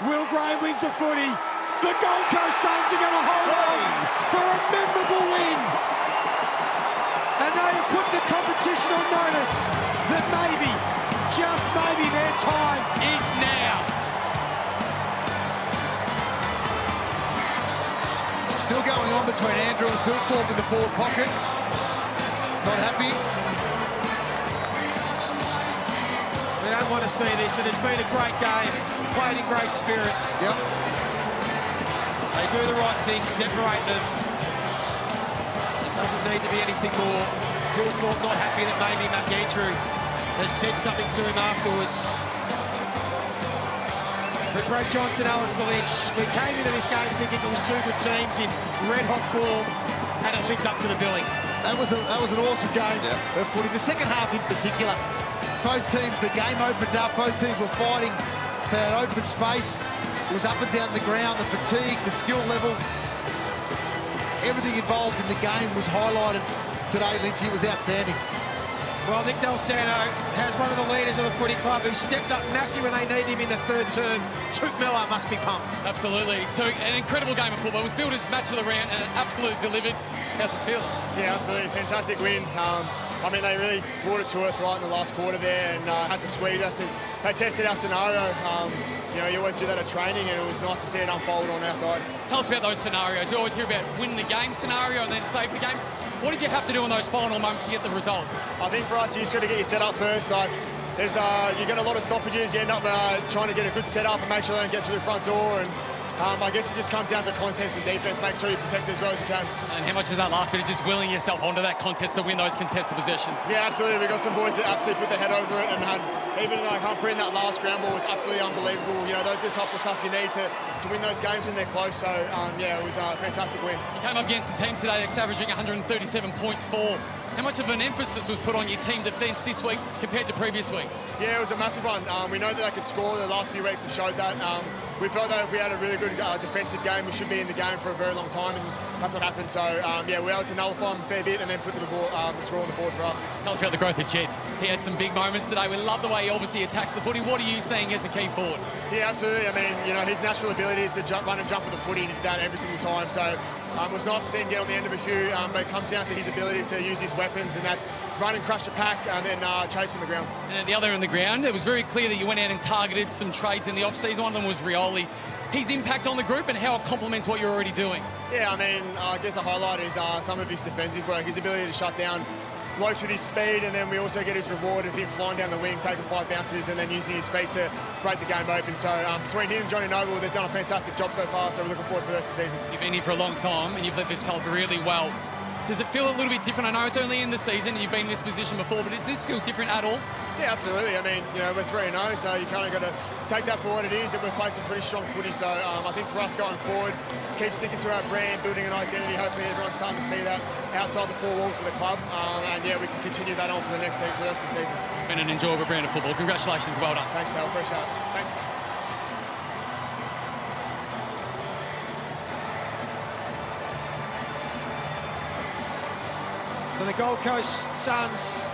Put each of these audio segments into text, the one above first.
Will Graham wins the footy. The Gold Coast Suns are going to hold on for a memorable win. And they have put the competition on notice that maybe, just maybe, their time is now. Still going on between Andrew and Thilthorpe in the forward pocket. Not happy. We don't want to see this. It has been a great game, played in great spirit. Yep. They do the right thing, separate them. Doesn't need to be anything more. Thilthorpe not happy that maybe McAndrew has said something to him afterwards. But Greg Johnson, Alistair Lynch, we came into this game thinking it was two good teams in red-hot form, and it lived up to the billing. That was an awesome game of footy. The second half in particular, both teams, the game opened up, both teams were fighting for that open space. It was up and down the ground, the fatigue, the skill level. Everything involved in the game was highlighted today, Lynchy. It was outstanding. Well, Nick Del Santo has one of the leaders of the footy club who stepped up massive when they need him in the third term. Took Miller must be pumped. Absolutely. So an incredible game of football. It was billed as match of the round and it absolutely delivered. How's it feel? Yeah, absolutely. Fantastic win. I mean, they really brought it to us right in the last quarter there and had to squeeze us. And they tested our scenario. You know, you always do that at training, and it was nice to see it unfold on our side. Tell us about those scenarios. We always hear about winning the game scenario and then save the game. What did you have to do in those final moments to get the result? I think for us, you just got to get your setup first. Like, there's you get a lot of stoppages. You end up trying to get a good setup and make sure they don't get through the front door. And I guess it just comes down to contest and defence, making sure you protect it as well as you can. And how much is that last bit of just willing yourself onto that contest to win those contested possessions? Yeah, absolutely. We've got some boys that absolutely put their head over it and had, even like Humphrey in that last scramble was absolutely unbelievable. You know, those are the type of stuff you need to win those games when they're close. So, yeah, it was a fantastic win. You came up against a team today that's averaging 137 points for. How much of an emphasis was put on your team defence this week compared to previous weeks? Yeah, it was a massive one. We know that they could score. The last few weeks have showed that. We felt that if we had a really good defensive game, we should be in the game for a very long time, and that's what happened. So, yeah, we were able to nullify them a fair bit and then put the score on the board for us. Tell us about the growth of Jed. He had some big moments today. We love the way he obviously attacks the footy. What are you seeing as a key forward? Yeah, absolutely. I mean, you know, his natural ability is to run and jump with the footy, and he did that every single time. So, it was nice to see him get on the end of a few, but it comes down to his ability to use his weapons, and that's run and crush the pack and then chase on the ground. And at the other end of the ground, it was very clear that you went out and targeted some trades in the off-season. One of them was Rioli. His impact on the group and how it complements what you're already doing. Yeah, I mean, I guess the highlight is some of his defensive work, his ability to shut down blokes with his speed, and then we also get his reward of him flying down the wing, taking 5 bounces and then using his feet to break the game open. So between him and Johnny Noble, they've done a fantastic job so far, so we're looking forward to the rest of the season. You've been here for a long time and you've led this club really well. Does it feel a little bit different? I know it's only in the season and you've been in this position before, but does this feel different at all? Yeah, absolutely. I mean, you know, we're 3-0, so you kind of got to take that for what it is, and we've played some pretty strong footy. So I think for us going forward, keep sticking to our brand, building an identity. Hopefully everyone's starting to see that outside the 4 walls of the club. And yeah, we can continue that on for the next team for the rest of the season. It's been an enjoyable brand of football. Congratulations, well done. Thanks, Dale. Appreciate it. Thank you. So the Gold Coast Suns,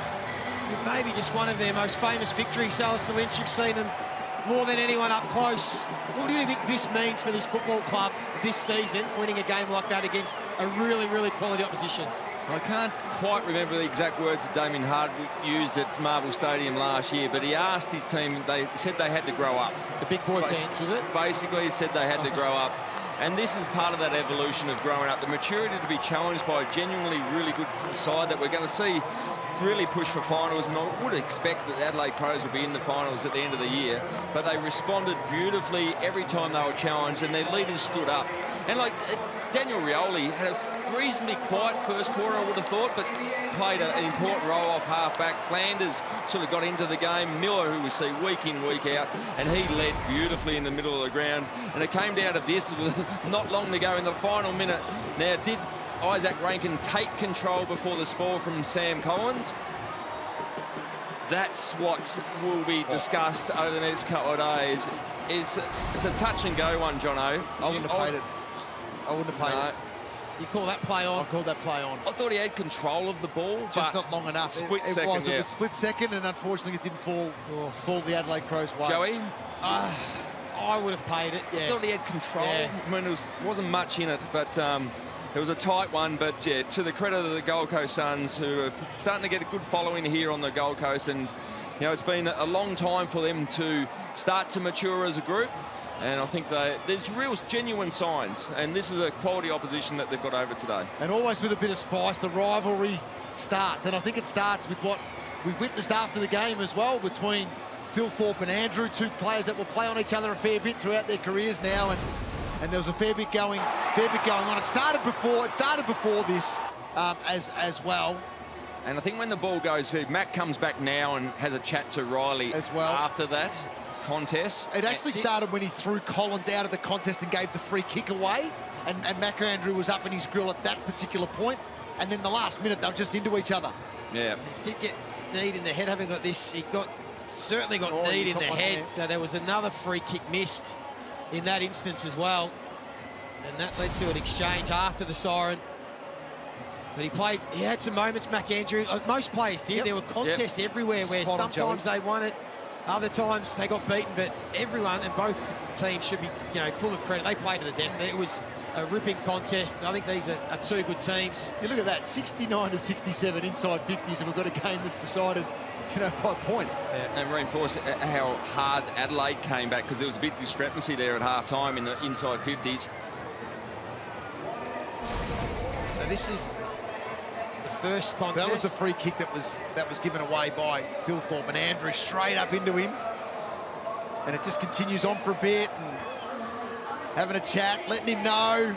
with maybe just one of their most famous victories, Alistair Lynch, you've seen them more than anyone up close. What do you think this means for this football club this season, winning a game like that against a really, really quality opposition? I can't quite remember the exact words that Damien Hardwick used at Marvel Stadium last year, but he asked his team, they said they had to grow up. The big boy pants, was it? Basically, he said they had to grow up. And this is part of that evolution of growing up, the maturity to be challenged by a genuinely really good side that we're going to see really push for finals. And I would expect that Adelaide Pros will be in the finals at the end of the year, but they responded beautifully every time they were challenged, and their leaders stood up. And like Daniel Rioli had a reasonably quiet first quarter, I would have thought, but played an important role off half-back. Flanders sort of got into the game. Miller, who we see week in, week out, and he led beautifully in the middle of the ground. And it came down to this with not long to go in the final minute. Now, did Isaac Rankin take control before the spoil from Sam Collins? That's what will be discussed over the next couple of days. It's a touch-and-go one, Jono. I wouldn't have played it. I wouldn't have played it. You call that play on? I called that play on. I thought he had control of the ball, just but not long enough. Split second, It was split second, and unfortunately it didn't fall the Adelaide Crows way. Joey? I I would have paid it, yeah. I thought he had control. Yeah. I mean, it wasn't much in it, but it was a tight one. But, yeah, to the credit of the Gold Coast Suns, who are starting to get a good following here on the Gold Coast. And, you know, it's been a long time for them to start to mature as a group. And I think there's real genuine signs. And this is a quality opposition that they've got over today. And always with a bit of spice, the rivalry starts. And I think it starts with what we witnessed after the game as well between Phil Thorpe and Andrew, two players that will play on each other a fair bit throughout their careers now. And there was a fair bit going on. It started before this as well. And I think when the ball goes, Matt comes back now and has a chat to Riley as well after that contest. It actually started when he threw Collins out of the contest and gave the free kick away, and Mac Andrew was up in his grill at that particular point, and then the last minute they were just into each other. Yeah. He did get kneed in the head, having got this. He certainly got kneed in the head, so there was another free kick missed in that instance as well, and that led to an exchange after the siren. But he had some moments, Mac Andrew. Most players did. Yep. There were contests everywhere where sometimes they won it, other times they got beaten, but everyone and both teams should be, you know, full of credit. They played to the death. It was a ripping contest. I think these are two good teams. You look at that, 69 to 67 inside 50s, and we've got a game that's decided, you know, by point. Yeah. And reinforce how hard Adelaide came back, because there was a bit of discrepancy there at half-time in the inside 50s. So this is first contest. That was the free kick that was given away by Phil Thorpe, and Andrew straight up into him. And it just continues on for a bit and having a chat, letting him know.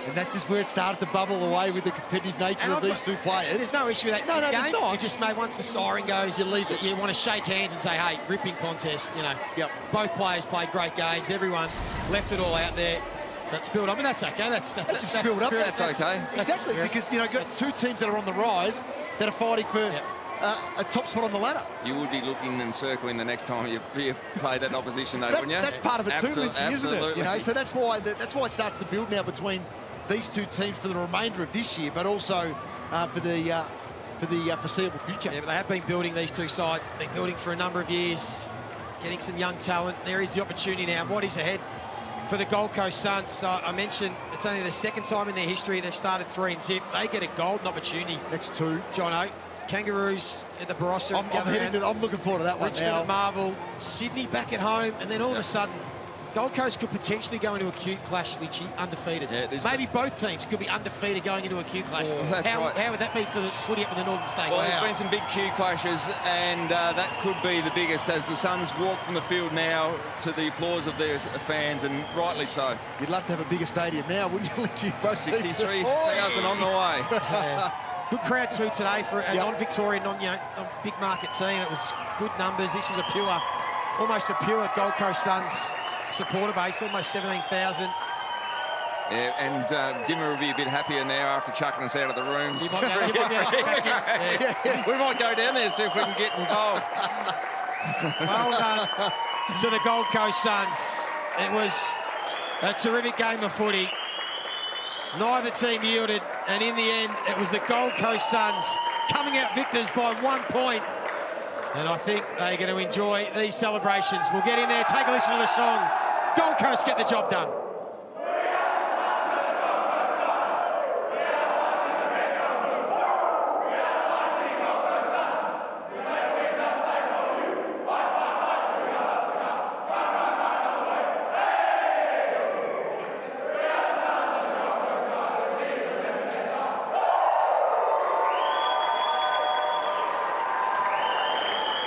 And that's just where it started to bubble away with the competitive nature of these two players. There's no issue with that. No, there's not. You just once the siren goes, you leave it. You want to shake hands and say, hey, ripping contest, you know. Yep. Both players played great games. Everyone left it all out there. So it's spilled up, and that's okay. That's just spilled up. That's okay. Exactly, because, you know, got two teams that are on the rise that are fighting for a top spot on the ladder. You would be looking and circling the next time you play that opposition, though, wouldn't you? That's part of it too, Lindsay, isn't it? You know, so that's why it starts to build now between these two teams for the remainder of this year, but also for the foreseeable future. Yeah, but they have been building, these two sides, been building for a number of years, getting some young talent. There is the opportunity now. What is ahead for the Gold Coast Suns? I mentioned it's only the second time in their history they've started 3-0. They get a golden opportunity. Next two. Jono, Kangaroos at the Barossa. I'm looking forward to that one Richmond now. at Marvel, Sydney back at home, and then all of a sudden, Gold Coast could potentially go into a cute clash, Lynchy, undefeated. Yeah, maybe both teams could be undefeated going into a Q clash. How would that be for the footy up in the Northern States? Well, there's been some big Q clashes, and that could be the biggest as the Suns walk from the field now to the applause of their fans, and rightly so. You'd love to have a bigger stadium now, wouldn't you, Lynchy? 63,000 on the way. Good crowd too today for a non-Victorian, big market team. It was good numbers. This was almost a pure Gold Coast Suns supporter base, almost 17,000. Yeah, and Dimmer will be a bit happier now after chucking us out of the rooms. We might go down there, see if we can get involved. Well done to the Gold Coast Suns. It was a terrific game of footy. Neither team yielded, and in the end, it was the Gold Coast Suns coming out victors by 1 point. And I think they're going to enjoy these celebrations. We'll get in there, take a listen to the song. Gold Coast get the job done.